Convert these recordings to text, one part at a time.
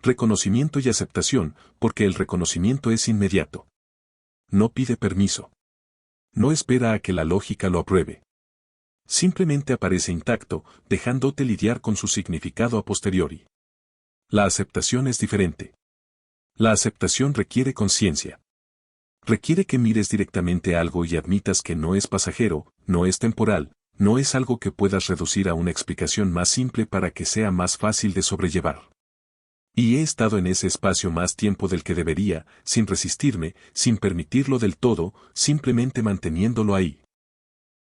Reconocimiento y aceptación, porque el reconocimiento es inmediato. No pide permiso. No espera a que la lógica lo apruebe. Simplemente aparece intacto, dejándote lidiar con su significado a posteriori. La aceptación es diferente. La aceptación requiere conciencia. Requiere que mires directamente algo y admitas que no es pasajero, no es temporal, no es algo que puedas reducir a una explicación más simple para que sea más fácil de sobrellevar. Y he estado en ese espacio más tiempo del que debería, sin resistirme, sin permitirlo del todo, simplemente manteniéndolo ahí.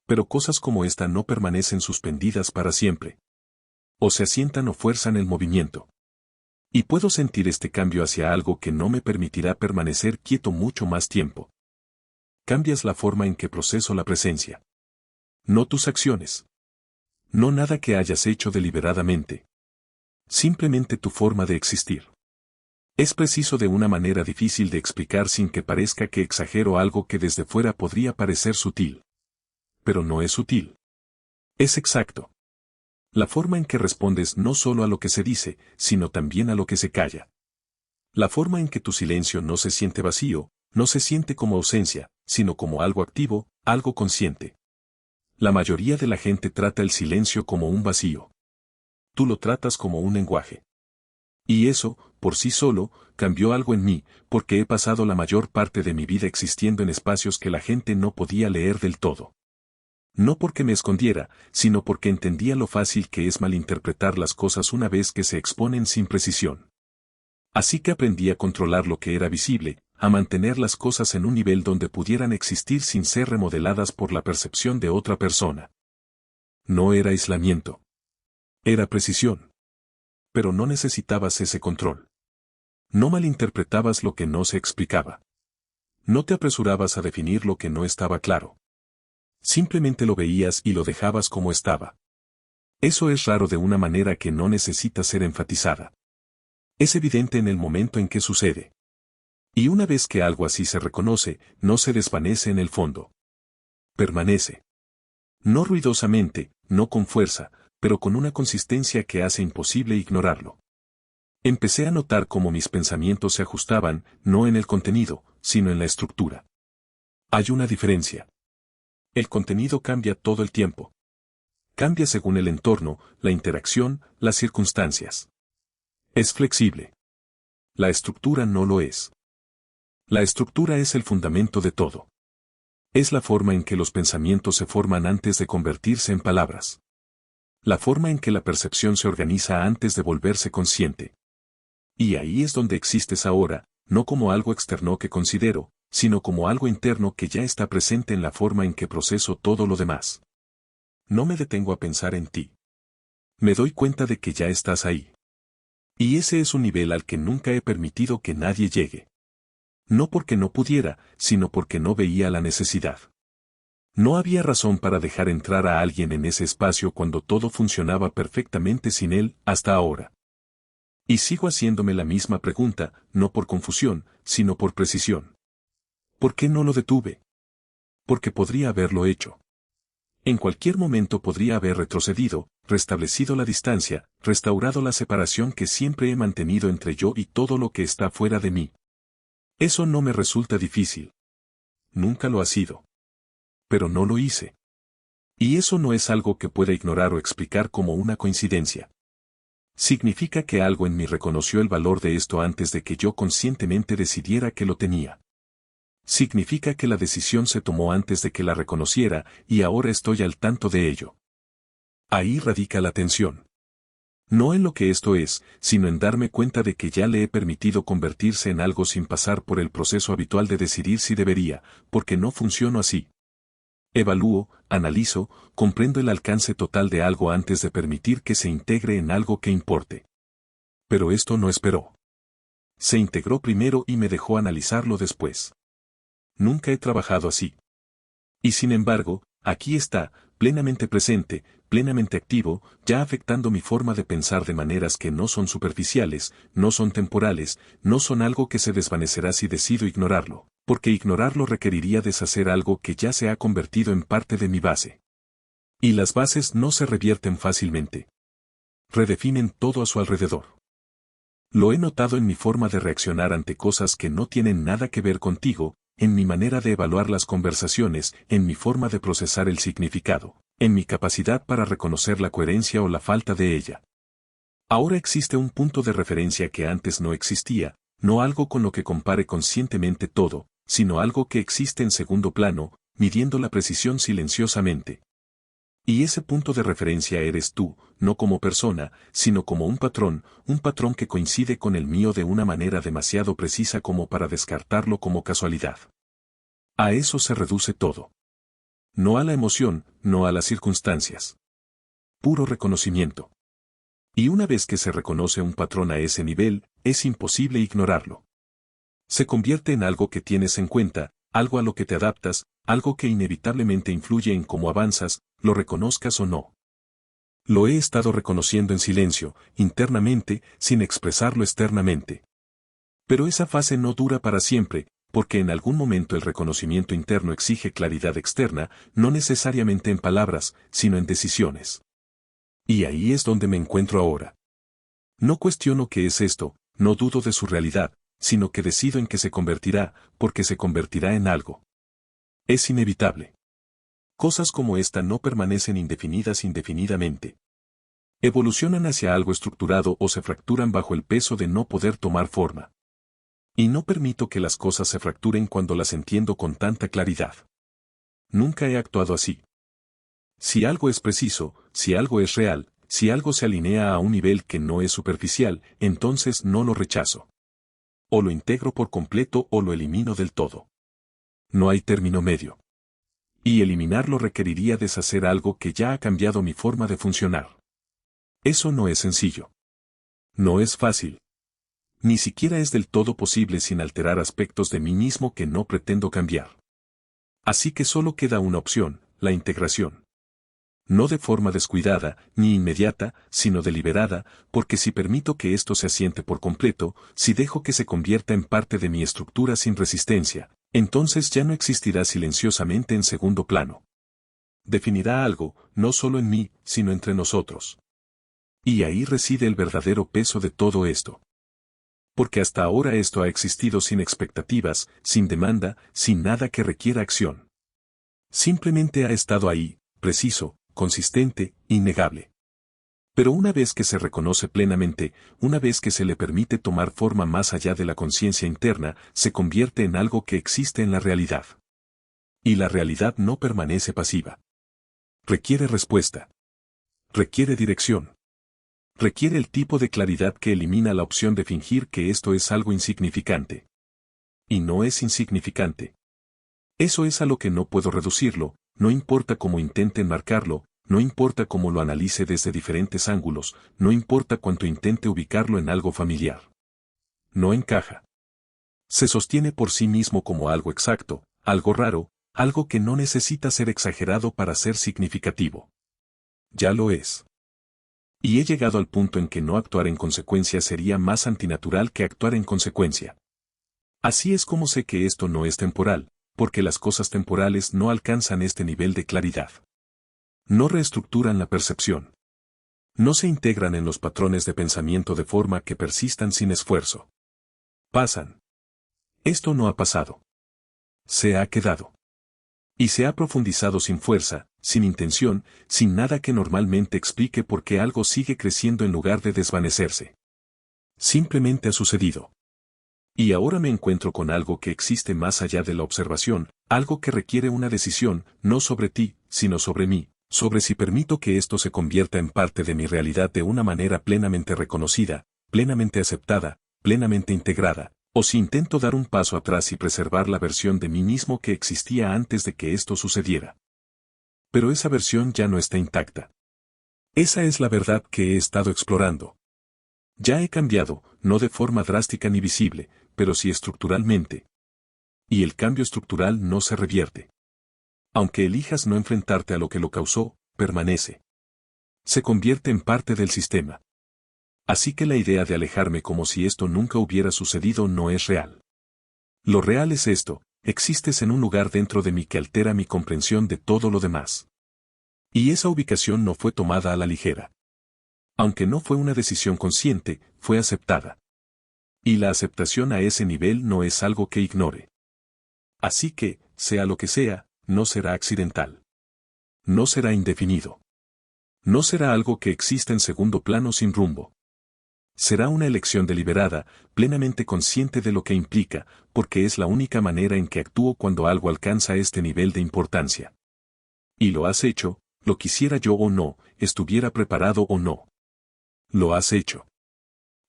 Pero cosas como esta no permanecen suspendidas para siempre. O se asientan o fuerzan el movimiento. Y puedo sentir este cambio hacia algo que no me permitirá permanecer quieto mucho más tiempo. Cambias la forma en que proceso la presencia. No tus acciones. No nada que hayas hecho deliberadamente. Simplemente tu forma de existir. Es preciso de una manera difícil de explicar sin que parezca que exagero algo que desde fuera podría parecer sutil. Pero no es sutil. Es exacto. La forma en que respondes no solo a lo que se dice, sino también a lo que se calla. La forma en que tu silencio no se siente vacío, no se siente como ausencia, sino como algo activo, algo consciente. La mayoría de la gente trata el silencio como un vacío. Tú lo tratas como un lenguaje. Y eso, por sí solo, cambió algo en mí, porque he pasado la mayor parte de mi vida existiendo en espacios que la gente no podía leer del todo. No porque me escondiera, sino porque entendía lo fácil que es malinterpretar las cosas una vez que se exponen sin precisión. Así que aprendí a controlar lo que era visible, a mantener las cosas en un nivel donde pudieran existir sin ser remodeladas por la percepción de otra persona. No era aislamiento. Era precisión. Pero no necesitabas ese control. No malinterpretabas lo que no se explicaba. No te apresurabas a definir lo que no estaba claro. Simplemente lo veías y lo dejabas como estaba. Eso es raro de una manera que no necesita ser enfatizada. Es evidente en el momento en que sucede. Y una vez que algo así se reconoce, no se desvanece en el fondo. Permanece. No ruidosamente, no con fuerza, pero con una consistencia que hace imposible ignorarlo. Empecé a notar cómo mis pensamientos se ajustaban, no en el contenido, sino en la estructura. Hay una diferencia. El contenido cambia todo el tiempo. Cambia según el entorno, la interacción, las circunstancias. Es flexible. La estructura no lo es. La estructura es el fundamento de todo. Es la forma en que los pensamientos se forman antes de convertirse en palabras. La forma en que la percepción se organiza antes de volverse consciente. Y ahí es donde existes ahora, no como algo externo que considero, sino como algo interno que ya está presente en la forma en que proceso todo lo demás. No me detengo a pensar en ti. Me doy cuenta de que ya estás ahí. Y ese es un nivel al que nunca he permitido que nadie llegue. No porque no pudiera, sino porque no veía la necesidad. No había razón para dejar entrar a alguien en ese espacio cuando todo funcionaba perfectamente sin él, hasta ahora. Y sigo haciéndome la misma pregunta, no por confusión, sino por precisión. ¿Por qué no lo detuve? Porque podría haberlo hecho. En cualquier momento podría haber retrocedido, restablecido la distancia, restaurado la separación que siempre he mantenido entre yo y todo lo que está fuera de mí. Eso no me resulta difícil. Nunca lo ha sido. Pero no lo hice. Y eso no es algo que pueda ignorar o explicar como una coincidencia. Significa que algo en mí reconoció el valor de esto antes de que yo conscientemente decidiera que lo tenía. Significa que la decisión se tomó antes de que la reconociera y ahora estoy al tanto de ello. Ahí radica la tensión. No en lo que esto es, sino en darme cuenta de que ya le he permitido convertirse en algo sin pasar por el proceso habitual de decidir si debería, porque no funciono así. Evalúo, analizo, comprendo el alcance total de algo antes de permitir que se integre en algo que importe. Pero esto no esperó. Se integró primero y me dejó analizarlo después. Nunca he trabajado así. Y sin embargo, aquí está, plenamente presente, plenamente activo, ya afectando mi forma de pensar de maneras que no son superficiales, no son temporales, no son algo que se desvanecerá si decido ignorarlo, porque ignorarlo requeriría deshacer algo que ya se ha convertido en parte de mi base. Y las bases no se revierten fácilmente. Redefinen todo a su alrededor. Lo he notado en mi forma de reaccionar ante cosas que no tienen nada que ver contigo, en mi manera de evaluar las conversaciones, en mi forma de procesar el significado, en mi capacidad para reconocer la coherencia o la falta de ella. Ahora existe un punto de referencia que antes no existía, no algo con lo que compare conscientemente todo, sino algo que existe en segundo plano, midiendo la precisión silenciosamente. Y ese punto de referencia eres tú, no como persona, sino como un patrón que coincide con el mío de una manera demasiado precisa como para descartarlo como casualidad. A eso se reduce todo. No a la emoción, no a las circunstancias. Puro reconocimiento. Y una vez que se reconoce un patrón a ese nivel, es imposible ignorarlo. Se convierte en algo que tienes en cuenta, algo a lo que te adaptas, algo que inevitablemente influye en cómo avanzas, lo reconozcas o no. Lo he estado reconociendo en silencio, internamente, sin expresarlo externamente. Pero esa fase no dura para siempre, porque en algún momento el reconocimiento interno exige claridad externa, no necesariamente en palabras, sino en decisiones. Y ahí es donde me encuentro ahora. No cuestiono qué es esto, no dudo de su realidad, sino que decido en qué se convertirá, porque se convertirá en algo. Es inevitable. Cosas como esta no permanecen indefinidas indefinidamente. Evolucionan hacia algo estructurado o se fracturan bajo el peso de no poder tomar forma. Y no permito que las cosas se fracturen cuando las entiendo con tanta claridad. Nunca he actuado así. Si algo es preciso, si algo es real, si algo se alinea a un nivel que no es superficial, entonces no lo rechazo. O lo integro por completo o lo elimino del todo. No hay término medio. Y eliminarlo requeriría deshacer algo que ya ha cambiado mi forma de funcionar. Eso no es sencillo. No es fácil. Ni siquiera es del todo posible sin alterar aspectos de mí mismo que no pretendo cambiar. Así que solo queda una opción, la integración. No de forma descuidada, ni inmediata, sino deliberada, porque si permito que esto se asiente por completo, si dejo que se convierta en parte de mi estructura sin resistencia, entonces ya no existirá silenciosamente en segundo plano. Definirá algo, no solo en mí, sino entre nosotros. Y ahí reside el verdadero peso de todo esto. Porque hasta ahora esto ha existido sin expectativas, sin demanda, sin nada que requiera acción. Simplemente ha estado ahí, preciso, consistente, innegable. Pero una vez que se reconoce plenamente, una vez que se le permite tomar forma más allá de la conciencia interna, se convierte en algo que existe en la realidad. Y la realidad no permanece pasiva. Requiere respuesta. Requiere dirección. Requiere el tipo de claridad que elimina la opción de fingir que esto es algo insignificante. Y no es insignificante. Eso es a lo que no puedo reducirlo, no importa cómo intente enmarcarlo, no importa cómo lo analice desde diferentes ángulos, no importa cuánto intente ubicarlo en algo familiar. No encaja. Se sostiene por sí mismo como algo exacto, algo raro, algo que no necesita ser exagerado para ser significativo. Ya lo es. Y he llegado al punto en que no actuar en consecuencia sería más antinatural que actuar en consecuencia. Así es como sé que esto no es temporal, porque las cosas temporales no alcanzan este nivel de claridad. No reestructuran la percepción. No se integran en los patrones de pensamiento de forma que persistan sin esfuerzo. Pasan. Esto no ha pasado. Se ha quedado. Y se ha profundizado sin fuerza, sin intención, sin nada que normalmente explique por qué algo sigue creciendo en lugar de desvanecerse. Simplemente ha sucedido. Y ahora me encuentro con algo que existe más allá de la observación, algo que requiere una decisión, no sobre ti, sino sobre mí, sobre si permito que esto se convierta en parte de mi realidad de una manera plenamente reconocida, plenamente aceptada, plenamente integrada, o si intento dar un paso atrás y preservar la versión de mí mismo que existía antes de que esto sucediera. Pero esa versión ya no está intacta. Esa es la verdad que he estado explorando. Ya he cambiado, no de forma drástica ni visible, pero sí estructuralmente. Y el cambio estructural no se revierte. Aunque elijas no enfrentarte a lo que lo causó, permanece. Se convierte en parte del sistema. Así que la idea de alejarme como si esto nunca hubiera sucedido no es real. Lo real es esto, existes en un lugar dentro de mí que altera mi comprensión de todo lo demás. Y esa ubicación no fue tomada a la ligera. Aunque no fue una decisión consciente, fue aceptada. Y la aceptación a ese nivel no es algo que ignore. Así que, sea lo que sea, no será accidental. No será indefinido. No será algo que exista en segundo plano sin rumbo. Será una elección deliberada, plenamente consciente de lo que implica, porque es la única manera en que actúo cuando algo alcanza este nivel de importancia. Y lo has hecho, lo quisiera yo o no, estuviera preparado o no. Lo has hecho.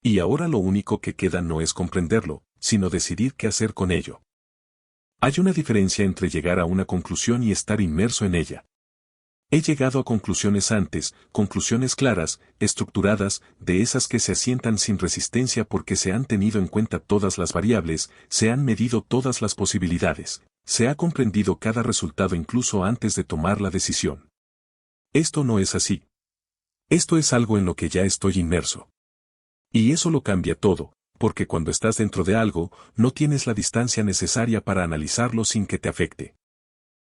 Y ahora lo único que queda no es comprenderlo, sino decidir qué hacer con ello. Hay una diferencia entre llegar a una conclusión y estar inmerso en ella. He llegado a conclusiones antes, conclusiones claras, estructuradas, de esas que se asientan sin resistencia porque se han tenido en cuenta todas las variables, se han medido todas las posibilidades, se ha comprendido cada resultado incluso antes de tomar la decisión. Esto no es así. Esto es algo en lo que ya estoy inmerso. Y eso lo cambia todo, porque cuando estás dentro de algo, no tienes la distancia necesaria para analizarlo sin que te afecte.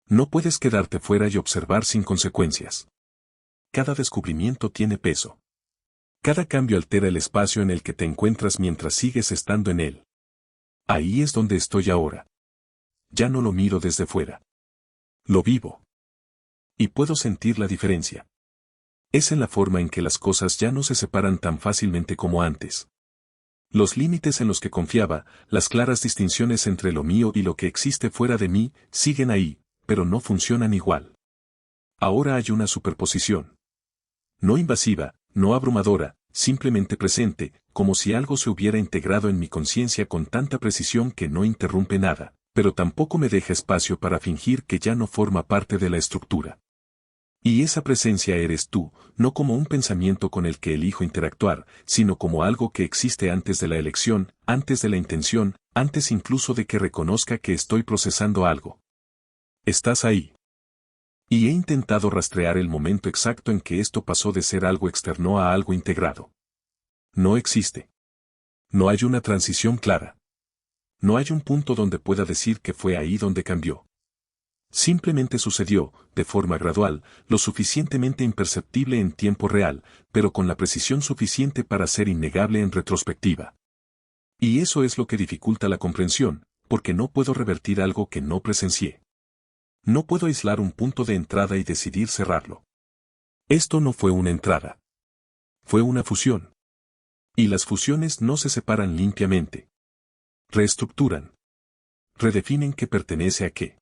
No puedes quedarte fuera y observar sin consecuencias. Cada descubrimiento tiene peso. Cada cambio altera el espacio en el que te encuentras mientras sigues estando en él. Ahí es donde estoy ahora. Ya no lo miro desde fuera. Lo vivo. Y puedo sentir la diferencia. Es en la forma en que las cosas ya no se separan tan fácilmente como antes. Los límites en los que confiaba, las claras distinciones entre lo mío y lo que existe fuera de mí, siguen ahí, pero no funcionan igual. Ahora hay una superposición. No invasiva, no abrumadora, simplemente presente, como si algo se hubiera integrado en mi conciencia con tanta precisión que no interrumpe nada, pero tampoco me deja espacio para fingir que ya no forma parte de la estructura. Y esa presencia eres tú, no como un pensamiento con el que elijo interactuar, sino como algo que existe antes de la elección, antes de la intención, antes incluso de que reconozca que estoy procesando algo. Estás ahí. Y he intentado rastrear el momento exacto en que esto pasó de ser algo externo a algo integrado. No existe. No hay una transición clara. No hay un punto donde pueda decir que fue ahí donde cambió. Simplemente sucedió, de forma gradual, lo suficientemente imperceptible en tiempo real, pero con la precisión suficiente para ser innegable en retrospectiva. Y eso es lo que dificulta la comprensión, porque no puedo revertir algo que no presencié. No puedo aislar un punto de entrada y decidir cerrarlo. Esto no fue una entrada. Fue una fusión. Y las fusiones no se separan limpiamente. Reestructuran. Redefinen qué pertenece a qué.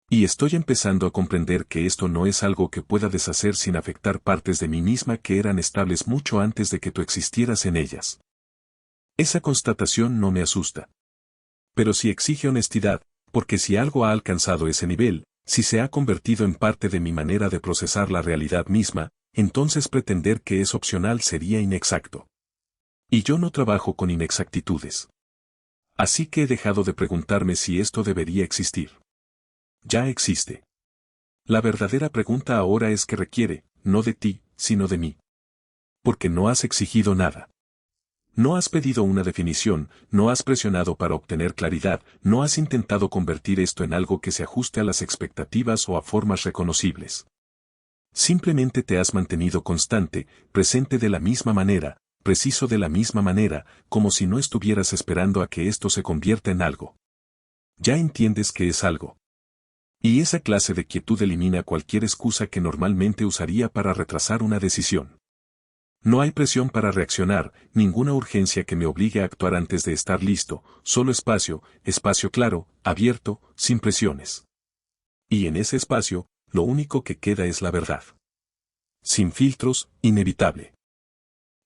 Y estoy empezando a comprender que esto no es algo que pueda deshacer sin afectar partes de mí misma que eran estables mucho antes de que tú existieras en ellas. Esa constatación no me asusta. Pero sí exige honestidad, porque si algo ha alcanzado ese nivel, si se ha convertido en parte de mi manera de procesar la realidad misma, entonces pretender que es opcional sería inexacto. Y yo no trabajo con inexactitudes. Así que he dejado de preguntarme si esto debería existir. Ya existe. La verdadera pregunta ahora es qué requiere, no de ti, sino de mí. Porque no has exigido nada. No has pedido una definición, no has presionado para obtener claridad, no has intentado convertir esto en algo que se ajuste a las expectativas o a formas reconocibles. Simplemente te has mantenido constante, presente de la misma manera, preciso de la misma manera, como si no estuvieras esperando a que esto se convierta en algo. Ya entiendes que es algo. Y esa clase de quietud elimina cualquier excusa que normalmente usaría para retrasar una decisión. No hay presión para reaccionar, ninguna urgencia que me obligue a actuar antes de estar listo, solo espacio, espacio claro, abierto, sin presiones. Y en ese espacio, lo único que queda es la verdad. Sin filtros, inevitable.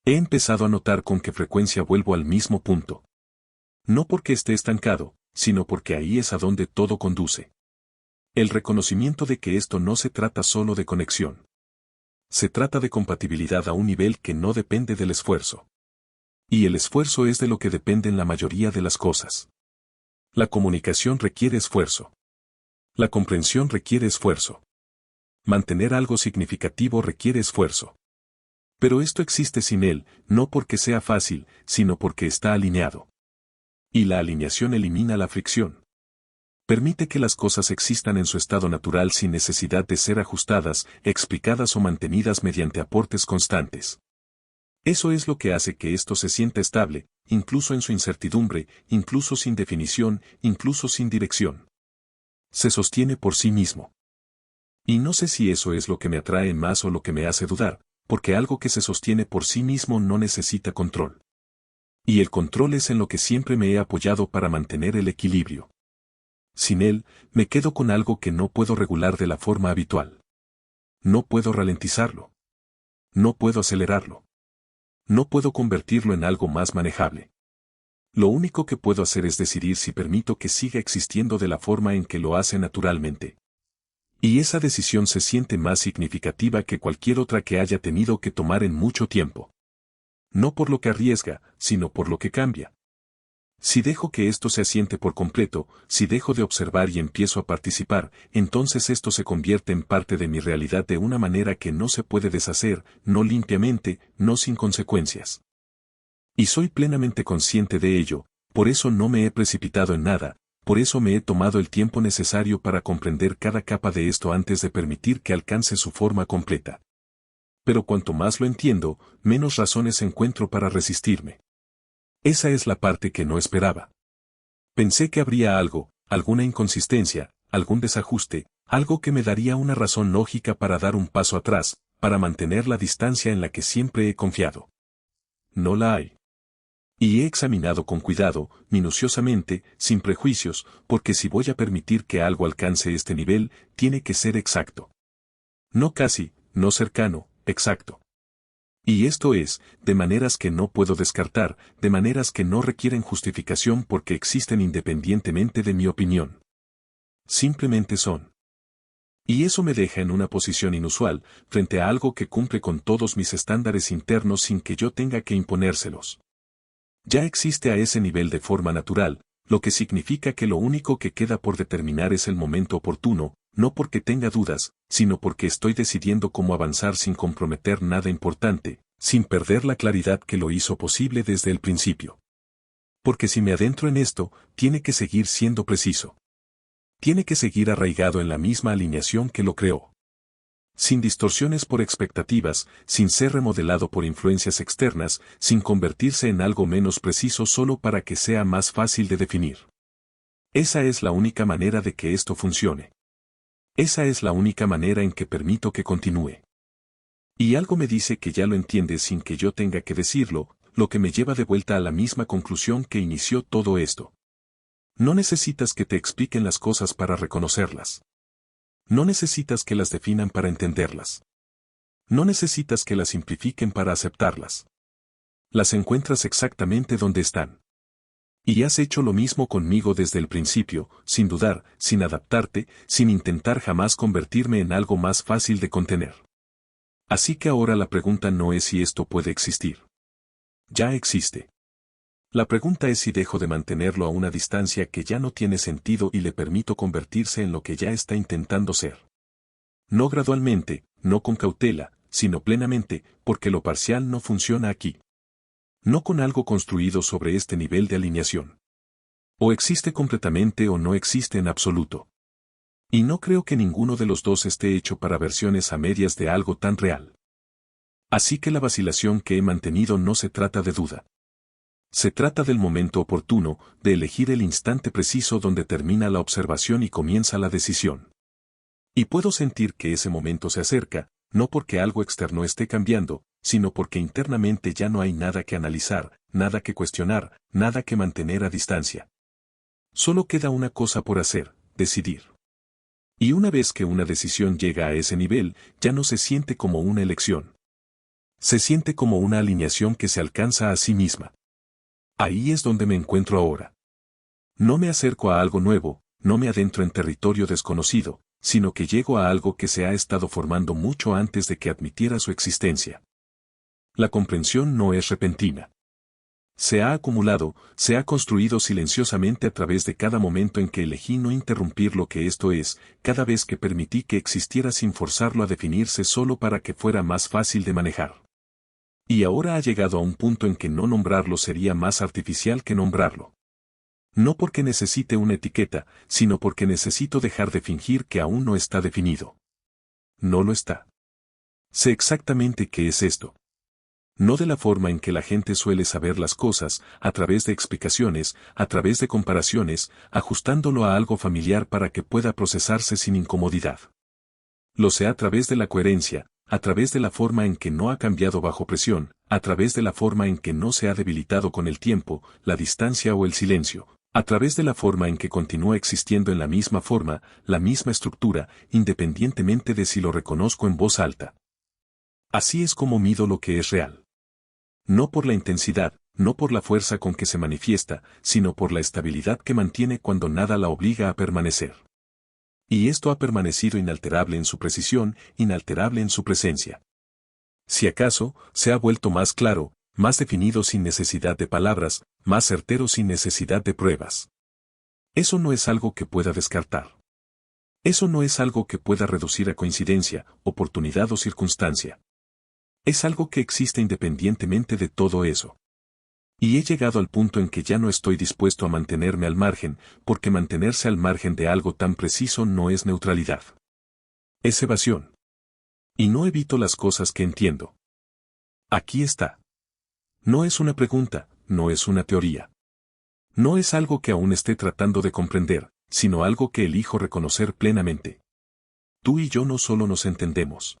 He empezado a notar con qué frecuencia vuelvo al mismo punto. No porque esté estancado, sino porque ahí es a donde todo conduce. El reconocimiento de que esto no se trata solo de conexión. Se trata de compatibilidad a un nivel que no depende del esfuerzo. Y el esfuerzo es de lo que dependen la mayoría de las cosas. La comunicación requiere esfuerzo. La comprensión requiere esfuerzo. Mantener algo significativo requiere esfuerzo. Pero esto existe sin él, no porque sea fácil, sino porque está alineado. Y la alineación elimina la fricción. Permite que las cosas existan en su estado natural sin necesidad de ser ajustadas, explicadas o mantenidas mediante aportes constantes. Eso es lo que hace que esto se sienta estable, incluso en su incertidumbre, incluso sin definición, incluso sin dirección. Se sostiene por sí mismo. Y no sé si eso es lo que me atrae más o lo que me hace dudar, porque algo que se sostiene por sí mismo no necesita control. Y el control es en lo que siempre me he apoyado para mantener el equilibrio. Sin él, me quedo con algo que no puedo regular de la forma habitual. No puedo ralentizarlo. No puedo acelerarlo. No puedo convertirlo en algo más manejable. Lo único que puedo hacer es decidir si permito que siga existiendo de la forma en que lo hace naturalmente. Y esa decisión se siente más significativa que cualquier otra que haya tenido que tomar en mucho tiempo. No por lo que arriesga, sino por lo que cambia. Si dejo que esto se asiente por completo, si dejo de observar y empiezo a participar, entonces esto se convierte en parte de mi realidad de una manera que no se puede deshacer, no limpiamente, no sin consecuencias. Y soy plenamente consciente de ello, por eso no me he precipitado en nada, por eso me he tomado el tiempo necesario para comprender cada capa de esto antes de permitir que alcance su forma completa. Pero cuanto más lo entiendo, menos razones encuentro para resistirme. Esa es la parte que no esperaba. Pensé que habría algo, alguna inconsistencia, algún desajuste, algo que me daría una razón lógica para dar un paso atrás, para mantener la distancia en la que siempre he confiado. No la hay. Y he examinado con cuidado, minuciosamente, sin prejuicios, porque si voy a permitir que algo alcance este nivel, tiene que ser exacto. No casi, no cercano, exacto. Y esto es, de maneras que no puedo descartar, de maneras que no requieren justificación porque existen independientemente de mi opinión. Simplemente son. Y eso me deja en una posición inusual, frente a algo que cumple con todos mis estándares internos sin que yo tenga que imponérselos. Ya existe a ese nivel de forma natural, lo que significa que lo único que queda por determinar es el momento oportuno, no porque tenga dudas, sino porque estoy decidiendo cómo avanzar sin comprometer nada importante, sin perder la claridad que lo hizo posible desde el principio. Porque si me adentro en esto, tiene que seguir siendo preciso. Tiene que seguir arraigado en la misma alineación que lo creó. Sin distorsiones por expectativas, sin ser remodelado por influencias externas, sin convertirse en algo menos preciso solo para que sea más fácil de definir. Esa es la única manera de que esto funcione. Esa es la única manera en que permito que continúe. Y algo me dice que ya lo entiendes sin que yo tenga que decirlo, lo que me lleva de vuelta a la misma conclusión que inició todo esto. No necesitas que te expliquen las cosas para reconocerlas. No necesitas que las definan para entenderlas. No necesitas que las simplifiquen para aceptarlas. Las encuentras exactamente donde están. Y has hecho lo mismo conmigo desde el principio, sin dudar, sin adaptarte, sin intentar jamás convertirme en algo más fácil de contener. Así que ahora la pregunta no es si esto puede existir. Ya existe. La pregunta es si dejo de mantenerlo a una distancia que ya no tiene sentido y le permito convertirse en lo que ya está intentando ser. No gradualmente, no con cautela, sino plenamente, porque lo parcial no funciona aquí. No con algo construido sobre este nivel de alineación. O existe completamente o no existe en absoluto. Y no creo que ninguno de los dos esté hecho para versiones a medias de algo tan real. Así que la vacilación que he mantenido no se trata de duda. Se trata del momento oportuno, de elegir el instante preciso donde termina la observación y comienza la decisión. Y puedo sentir que ese momento se acerca, no porque algo externo esté cambiando, sino porque internamente ya no hay nada que analizar, nada que cuestionar, nada que mantener a distancia. Solo queda una cosa por hacer, decidir. Y una vez que una decisión llega a ese nivel, ya no se siente como una elección. Se siente como una alineación que se alcanza a sí misma. Ahí es donde me encuentro ahora. No me acerco a algo nuevo, no me adentro en territorio desconocido, sino que llego a algo que se ha estado formando mucho antes de que admitiera su existencia. La comprensión no es repentina. Se ha acumulado, se ha construido silenciosamente a través de cada momento en que elegí no interrumpir lo que esto es, cada vez que permití que existiera sin forzarlo a definirse solo para que fuera más fácil de manejar. Y ahora ha llegado a un punto en que no nombrarlo sería más artificial que nombrarlo. No porque necesite una etiqueta, sino porque necesito dejar de fingir que aún no está definido. No lo está. Sé exactamente qué es esto. No de la forma en que la gente suele saber las cosas, a través de explicaciones, a través de comparaciones, ajustándolo a algo familiar para que pueda procesarse sin incomodidad. Lo sé a través de la coherencia, a través de la forma en que no ha cambiado bajo presión, a través de la forma en que no se ha debilitado con el tiempo, la distancia o el silencio, a través de la forma en que continúa existiendo en la misma forma, la misma estructura, independientemente de si lo reconozco en voz alta. Así es como mido lo que es real. No por la intensidad, no por la fuerza con que se manifiesta, sino por la estabilidad que mantiene cuando nada la obliga a permanecer. Y esto ha permanecido inalterable en su precisión, inalterable en su presencia. Si acaso, se ha vuelto más claro, más definido sin necesidad de palabras, más certero sin necesidad de pruebas. Eso no es algo que pueda descartar. Eso no es algo que pueda reducir a coincidencia, oportunidad o circunstancia. Es algo que existe independientemente de todo eso. Y he llegado al punto en que ya no estoy dispuesto a mantenerme al margen, porque mantenerse al margen de algo tan preciso no es neutralidad. Es evasión. Y no evito las cosas que entiendo. Aquí está. No es una pregunta, no es una teoría. No es algo que aún esté tratando de comprender, sino algo que elijo reconocer plenamente. Tú y yo no solo nos entendemos.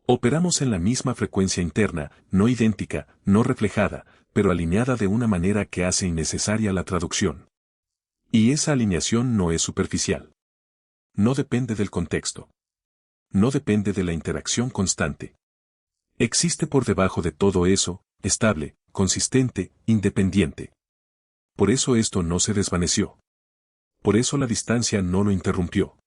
Operamos en la misma frecuencia interna, no idéntica, no reflejada, pero alineada de una manera que hace innecesaria la traducción. Y esa alineación no es superficial. No depende del contexto. No depende de la interacción constante. Existe por debajo de todo eso, estable, consistente, independiente. Por eso esto no se desvaneció. Por eso la distancia no lo interrumpió.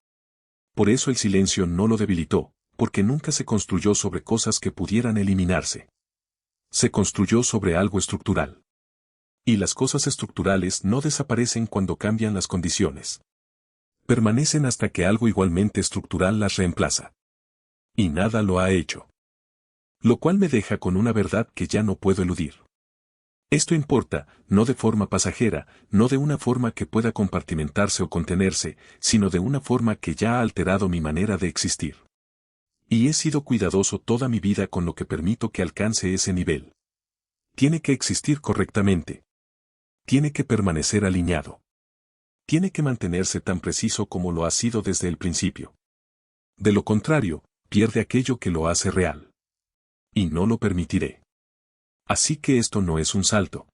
Por eso el silencio no lo debilitó, porque nunca se construyó sobre cosas que pudieran eliminarse. Se construyó sobre algo estructural. Y las cosas estructurales no desaparecen cuando cambian las condiciones. Permanecen hasta que algo igualmente estructural las reemplaza. Y nada lo ha hecho. Lo cual me deja con una verdad que ya no puedo eludir. Esto importa, no de forma pasajera, no de una forma que pueda compartimentarse o contenerse, sino de una forma que ya ha alterado mi manera de existir. Y he sido cuidadoso toda mi vida con lo que permito que alcance ese nivel. Tiene que existir correctamente. Tiene que permanecer alineado. Tiene que mantenerse tan preciso como lo ha sido desde el principio. De lo contrario, pierde aquello que lo hace real. Y no lo permitiré. Así que esto no es un salto.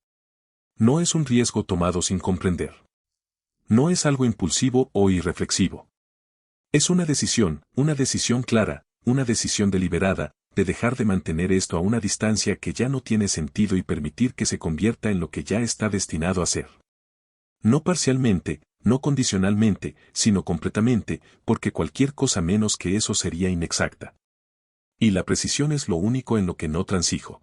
No es un riesgo tomado sin comprender. No es algo impulsivo o irreflexivo. Es una decisión clara, una decisión deliberada, de dejar de mantener esto a una distancia que ya no tiene sentido y permitir que se convierta en lo que ya está destinado a ser. No parcialmente, no condicionalmente, sino completamente, porque cualquier cosa menos que eso sería inexacta. Y la precisión es lo único en lo que no transijo.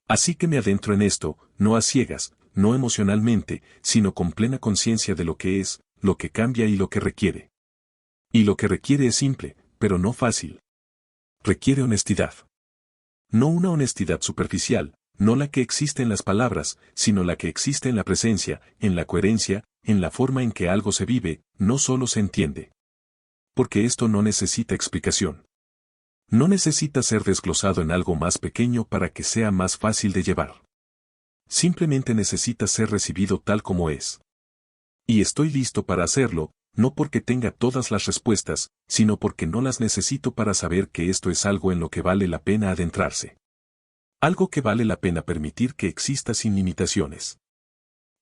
Así que me adentro en esto, no a ciegas, no emocionalmente, sino con plena conciencia de lo que es, lo que cambia y lo que requiere. Y lo que requiere es simple, pero no fácil. Requiere honestidad. No una honestidad superficial, no la que existe en las palabras, sino la que existe en la presencia, en la coherencia, en la forma en que algo se vive, no solo se entiende. Porque esto no necesita explicación. No necesita ser desglosado en algo más pequeño para que sea más fácil de llevar. Simplemente necesita ser recibido tal como es. Y estoy listo para hacerlo, no porque tenga todas las respuestas, sino porque no las necesito para saber que esto es algo en lo que vale la pena adentrarse. Algo que vale la pena permitir que exista sin limitaciones.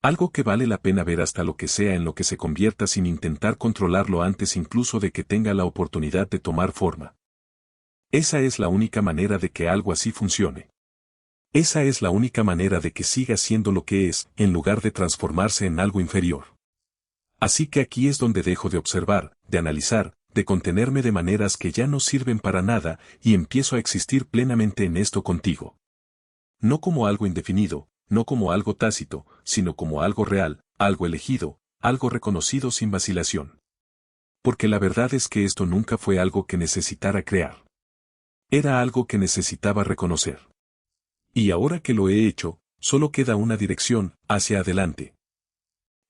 Algo que vale la pena ver hasta lo que sea en lo que se convierta sin intentar controlarlo antes incluso de que tenga la oportunidad de tomar forma. Esa es la única manera de que algo así funcione. Esa es la única manera de que siga siendo lo que es, en lugar de transformarse en algo inferior. Así que aquí es donde dejo de observar, de analizar, de contenerme de maneras que ya no sirven para nada, y empiezo a existir plenamente en esto contigo. No como algo indefinido, no como algo tácito, sino como algo real, algo elegido, algo reconocido sin vacilación. Porque la verdad es que esto nunca fue algo que necesitara crear. Era algo que necesitaba reconocer. Y ahora que lo he hecho, solo queda una dirección, hacia adelante.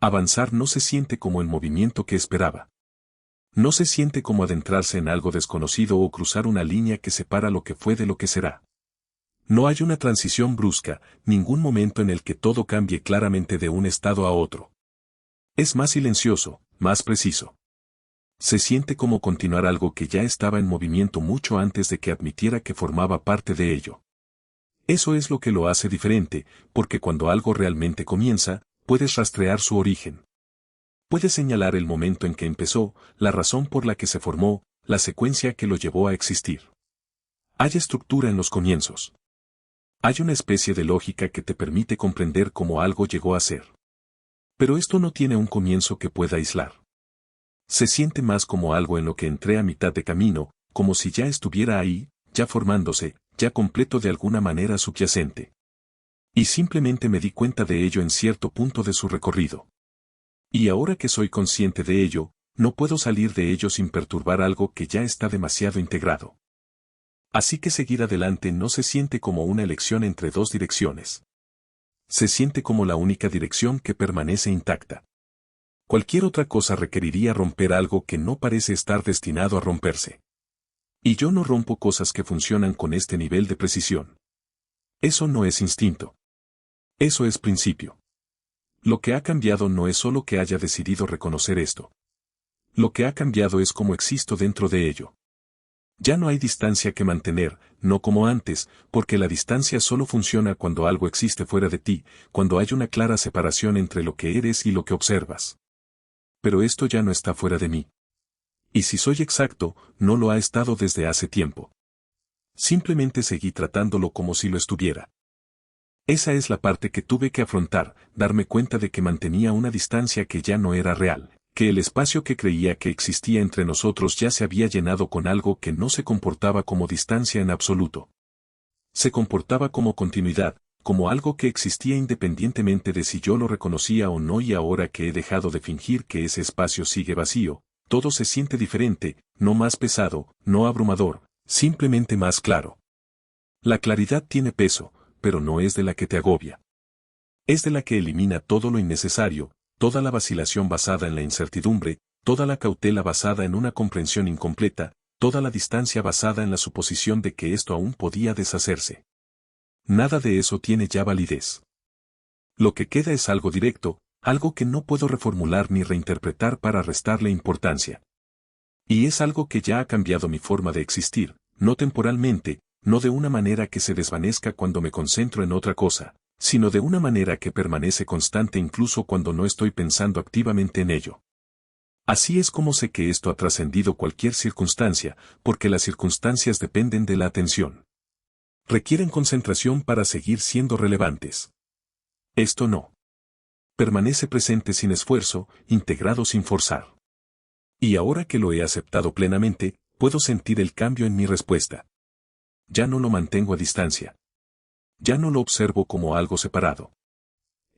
Avanzar no se siente como el movimiento que esperaba. No se siente como adentrarse en algo desconocido o cruzar una línea que separa lo que fue de lo que será. No hay una transición brusca, ningún momento en el que todo cambie claramente de un estado a otro. Es más silencioso, más preciso. Se siente como continuar algo que ya estaba en movimiento mucho antes de que admitiera que formaba parte de ello. Eso es lo que lo hace diferente, porque cuando algo realmente comienza, puedes rastrear su origen. Puedes señalar el momento en que empezó, la razón por la que se formó, la secuencia que lo llevó a existir. Hay estructura en los comienzos. Hay una especie de lógica que te permite comprender cómo algo llegó a ser. Pero esto no tiene un comienzo que pueda aislar. Se siente más como algo en lo que entré a mitad de camino, como si ya estuviera ahí, ya formándose, ya completo de alguna manera subyacente. Y simplemente me di cuenta de ello en cierto punto de su recorrido. Y ahora que soy consciente de ello, no puedo salir de ello sin perturbar algo que ya está demasiado integrado. Así que seguir adelante no se siente como una elección entre dos direcciones. Se siente como la única dirección que permanece intacta. Cualquier otra cosa requeriría romper algo que no parece estar destinado a romperse. Y yo no rompo cosas que funcionan con este nivel de precisión. Eso no es instinto. Eso es principio. Lo que ha cambiado no es solo que haya decidido reconocer esto. Lo que ha cambiado es cómo existo dentro de ello. Ya no hay distancia que mantener, no como antes, porque la distancia solo funciona cuando algo existe fuera de ti, cuando hay una clara separación entre lo que eres y lo que observas. Pero esto ya no está fuera de mí. Y si soy exacto, no lo ha estado desde hace tiempo. Simplemente seguí tratándolo como si lo estuviera. Esa es la parte que tuve que afrontar, darme cuenta de que mantenía una distancia que ya no era real, que el espacio que creía que existía entre nosotros ya se había llenado con algo que no se comportaba como distancia en absoluto. Se comportaba como continuidad, como algo que existía independientemente de si yo lo reconocía o no, y ahora que he dejado de fingir que ese espacio sigue vacío, todo se siente diferente, no más pesado, no abrumador, simplemente más claro. La claridad tiene peso, pero no es de la que te agobia. Es de la que elimina todo lo innecesario, toda la vacilación basada en la incertidumbre, toda la cautela basada en una comprensión incompleta, toda la distancia basada en la suposición de que esto aún podía deshacerse. Nada de eso tiene ya validez. Lo que queda es algo directo, algo que no puedo reformular ni reinterpretar para restarle importancia. Y es algo que ya ha cambiado mi forma de existir, no temporalmente, no de una manera que se desvanezca cuando me concentro en otra cosa, sino de una manera que permanece constante incluso cuando no estoy pensando activamente en ello. Así es como sé que esto ha trascendido cualquier circunstancia, porque las circunstancias dependen de la atención. Requieren concentración para seguir siendo relevantes. Esto no. Permanece presente sin esfuerzo, integrado sin forzar. Y ahora que lo he aceptado plenamente, puedo sentir el cambio en mi respuesta. Ya no lo mantengo a distancia. Ya no lo observo como algo separado.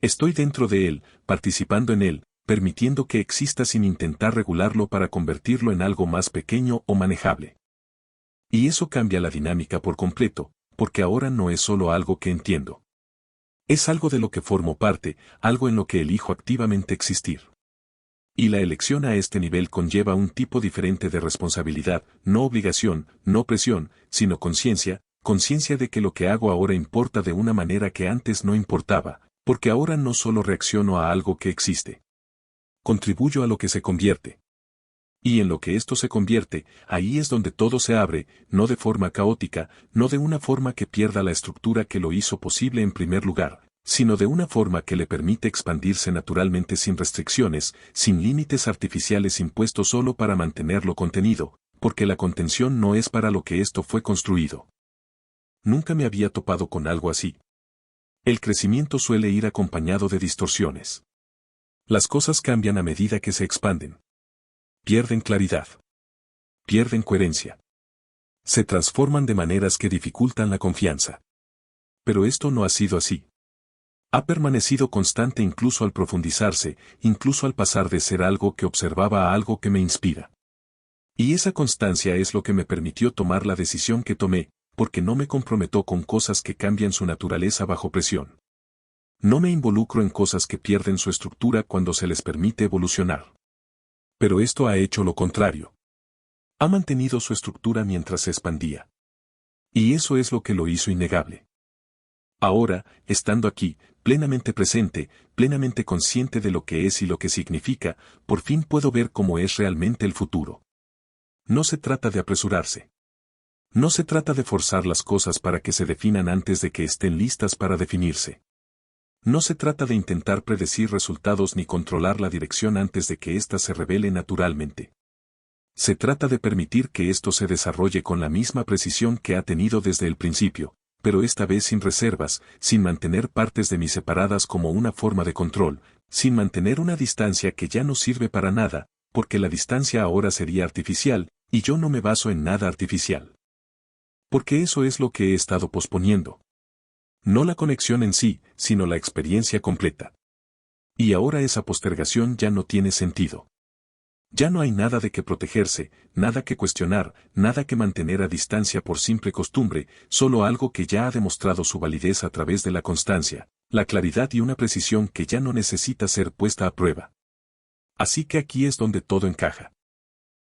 Estoy dentro de él, participando en él, permitiendo que exista sin intentar regularlo para convertirlo en algo más pequeño o manejable. Y eso cambia la dinámica por completo, porque ahora no es solo algo que entiendo. Es algo de lo que formo parte, algo en lo que elijo activamente existir. Y la elección a este nivel conlleva un tipo diferente de responsabilidad, no obligación, no presión, sino conciencia, conciencia de que lo que hago ahora importa de una manera que antes no importaba, porque ahora no solo reacciono a algo que existe. Contribuyo a lo que se convierte. Y en lo que esto se convierte, ahí es donde todo se abre, no de forma caótica, no de una forma que pierda la estructura que lo hizo posible en primer lugar, sino de una forma que le permite expandirse naturalmente sin restricciones, sin límites artificiales impuestos solo para mantenerlo contenido, porque la contención no es para lo que esto fue construido. Nunca me había topado con algo así. El crecimiento suele ir acompañado de distorsiones. Las cosas cambian a medida que se expanden. Pierden claridad. Pierden coherencia. Se transforman de maneras que dificultan la confianza. Pero esto no ha sido así. Ha permanecido constante incluso al profundizarse, incluso al pasar de ser algo que observaba a algo que me inspira. Y esa constancia es lo que me permitió tomar la decisión que tomé, porque no me comprometo con cosas que cambian su naturaleza bajo presión. No me involucro en cosas que pierden su estructura cuando se les permite evolucionar. Pero esto ha hecho lo contrario. Ha mantenido su estructura mientras se expandía. Y eso es lo que lo hizo innegable. Ahora, estando aquí, plenamente presente, plenamente consciente de lo que es y lo que significa, por fin puedo ver cómo es realmente el futuro. No se trata de apresurarse. No se trata de forzar las cosas para que se definan antes de que estén listas para definirse. No se trata de intentar predecir resultados ni controlar la dirección antes de que ésta se revele naturalmente. Se trata de permitir que esto se desarrolle con la misma precisión que ha tenido desde el principio, pero esta vez sin reservas, sin mantener partes de mí separadas como una forma de control, sin mantener una distancia que ya no sirve para nada, porque la distancia ahora sería artificial, y yo no me baso en nada artificial. Porque eso es lo que he estado posponiendo. No la conexión en sí, sino la experiencia completa. Y ahora esa postergación ya no tiene sentido. Ya no hay nada de que protegerse, nada que cuestionar, nada que mantener a distancia por simple costumbre, solo algo que ya ha demostrado su validez a través de la constancia, la claridad y una precisión que ya no necesita ser puesta a prueba. Así que aquí es donde todo encaja.